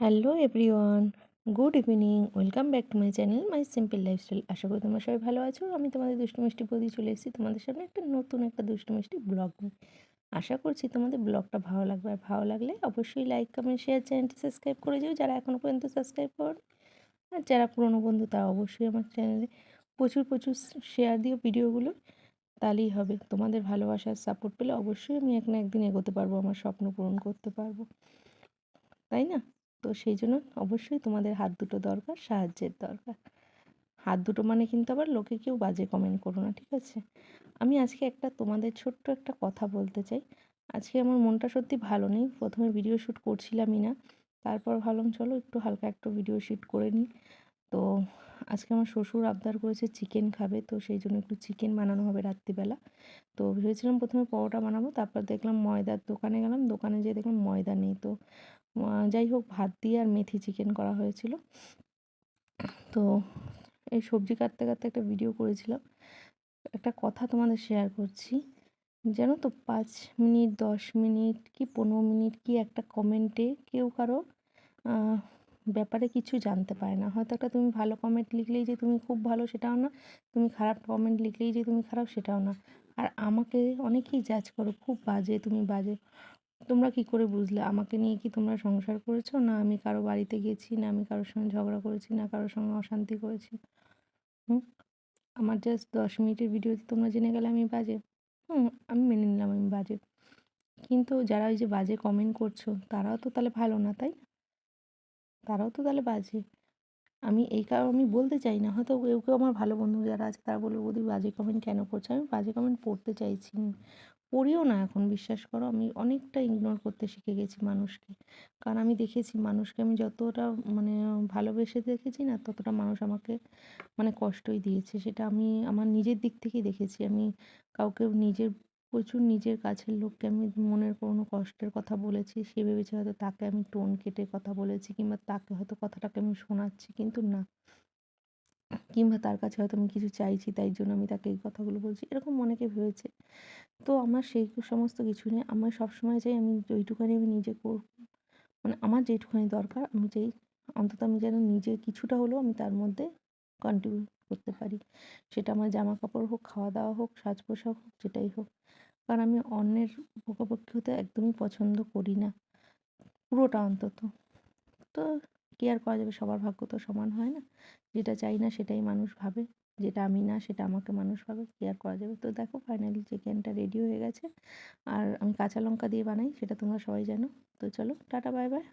Hello everyone, good evening. Welcome back to my channel my simple lifestyle. আশা করি তোমরা সবাই ভালো আছো। আমি তোমাদের দুষ্টু মিষ্টি বৌদি চলে এসেছি তোমাদের সামনে একটা নতুন দুষ্টু মিষ্টি ব্লগ নিয়ে। আশা করছি তোমাদের ব্লগটা ভালো লাগবে, আর ভালো লাগলে অবশ্যই লাইক কমেন্ট শেয়ার, চ্যানেলটি সাবস্ক্রাইব করে যেও যারা এখনও পর্যন্ত সাবস্ক্রাইব করো। আর যারা পুরনো বন্ধু তারা অবশ্যই আমার চ্যানেলে প্রচুর প্রচুর শেয়ার দিও ভিডিওগুলো। তাহলেই হবে, তোমাদের ভালোবাসার সাপোর্ট পেলে অবশ্যই আমি এক না একদিন এগোতে পারবো, আমার স্বপ্ন পূরণ করতে পারবো, তাই না? তো সেই জন্য অবশ্যই তোমাদের হাত দুটো দরকার, সাহায্যের দরকার। হাত দুটো মানে কিন্তু আবার লোকে কেউ বাজে কমেন্ট করো না, ঠিক আছে? আমি আজকে তোমাদের ছোট্ট একটা কথা বলতে চাই। আজকে আমার মনটা সত্যি ভালো নেই। প্রথমে ভিডিও শ্যুট করছিলামই না, তারপর ভাবলাম চলো একটু হালকা একটা ভিডিও শ্যুট করে নিই। তো আজকে আমার শ্বশুর আবদার করেছে চিকেন খাবে, তো সেই জন্য একটু চিকেন বানানো হবে রাত্রিবেলা। তো ভেবেছিলাম প্রথমে পরোটা বানাবো, তারপর দেখলাম ময়দার দোকানে গেলাম, দোকানে যেয়ে দেখলাম ময়দা নেই। তো যাই হোক, ভাত দিয়ে আর মেথি চিকেন করা হয়েছিল। তো এই সবজি কাটতে কাটতে একটা ভিডিও করেছিলাম। একটা কথা তোমাদের শেয়ার করছি, জানো তো 5 মিনিট 10 মিনিট কি 15 মিনিট কি একটা কমেন্টে কেউ কারো আহ, ব্যাপারে কিছু জানতে পারে না। হয়তো একটা তুমি ভালো কমেন্ট লিখলেই যে তুমি খুব ভালো সেটাও না, তুমি খারাপ কমেন্ট লিখলেই যে তুমি খারাপ সেটাও না। আর আমাকে অনেকেই জাজ করো, খুব বাজে, তুমি বাজে। তোমরা কি করে বুঝলে আমাকে নিয়ে কি তোমরা সংসার করেছো? না আমি কারো বাড়িতে গেছি, না আমি কারোর সঙ্গে ঝগড়া করেছি, না কারোর সঙ্গে অশান্তি করেছি। হুম, আমার জাস্ট 10 মিনিটের ভিডিওতে তোমরা জেনে গেলে আমি বাজে। আমি মেনে নিলাম আমি বাজে, কিন্তু যারা ওই যে বাজে কমেন্ট করছো তারাও তো তাহলে ভালো না, তাই না? তারাও তো তাহলে বাজে। আমি এই কারণে আমি বলতে চাই না, হয়তো কেউ কেউ আমার ভালো বন্ধু যারা আছে তারা বলবে বৌদি বাজে কমেন্ট কেন করছো। আমি বাজে কমেন্ট পড়তে চাইছি পড়িও না এখন, বিশ্বাস করো। আমি অনেকটা ইগনোর করতে শিখে গেছি মানুষকে। কারণ আমি দেখেছি মানুষকে আমি যতটা মানে ভালোবেসে দেখেছি না, ততটা মানুষ আমাকে মানে কষ্টই দিয়েছে। সেটা আমি আমার নিজের দিক থেকেই দেখেছি। আমি কাউকে প্রচুর নিজের কাছের লোককে আমি মনের কোনো কষ্টের কথা বলেছি, সে ভেবেছে হয়তো তাকে আমি টোন কেটে কথা বলেছি, কিংবা তাকে হয়তো কথাটাকে আমি শোনাচ্ছি, কিন্তু না। কিংবা তার কাছে হয়তো আমি কিছু চাইছি, তাই জন্য আমি তাকে এই কথাগুলো বলছি, এরকম অনেকে ভেবেছে। তো আমার সেই সমস্ত কিছু নেই। আমার সবসময় চাই আমি যেইটুখানি আমি নিজে মানে আমার যেইটুখানি দরকার আমি চাই, অন্তত আমি যেন নিজে কিছুটা হলেও আমি তার মধ্যে কন্ট্রিবিউট করতে পারি। সেটা আমার জামা কাপড় হোক, খাওয়া দাওয়া হোক, সাজ পোশাক হোক, যেটাই হোক। কারণ আমি অন্যের বকাবকি হতে একদমই পছন্দ করি না, পুরোটা অন্তত। তো কি আর করা যাবে, সবার ভাগ্য তো সমান হয় না। যেটা চাই না সেটাই মানুষ ভাবে, যেটা আমি না সেটা আমাকে মানুষ ভাবে, কি আর করা যাবে। তো দেখো ফাইনালি চিকেনটা রেডি হয়ে গেছে। আর আমি কাঁচা লঙ্কা দিয়ে বানাই, সেটা তোমরা সবাই জানো। তো চলো টাটা, বাই বাই।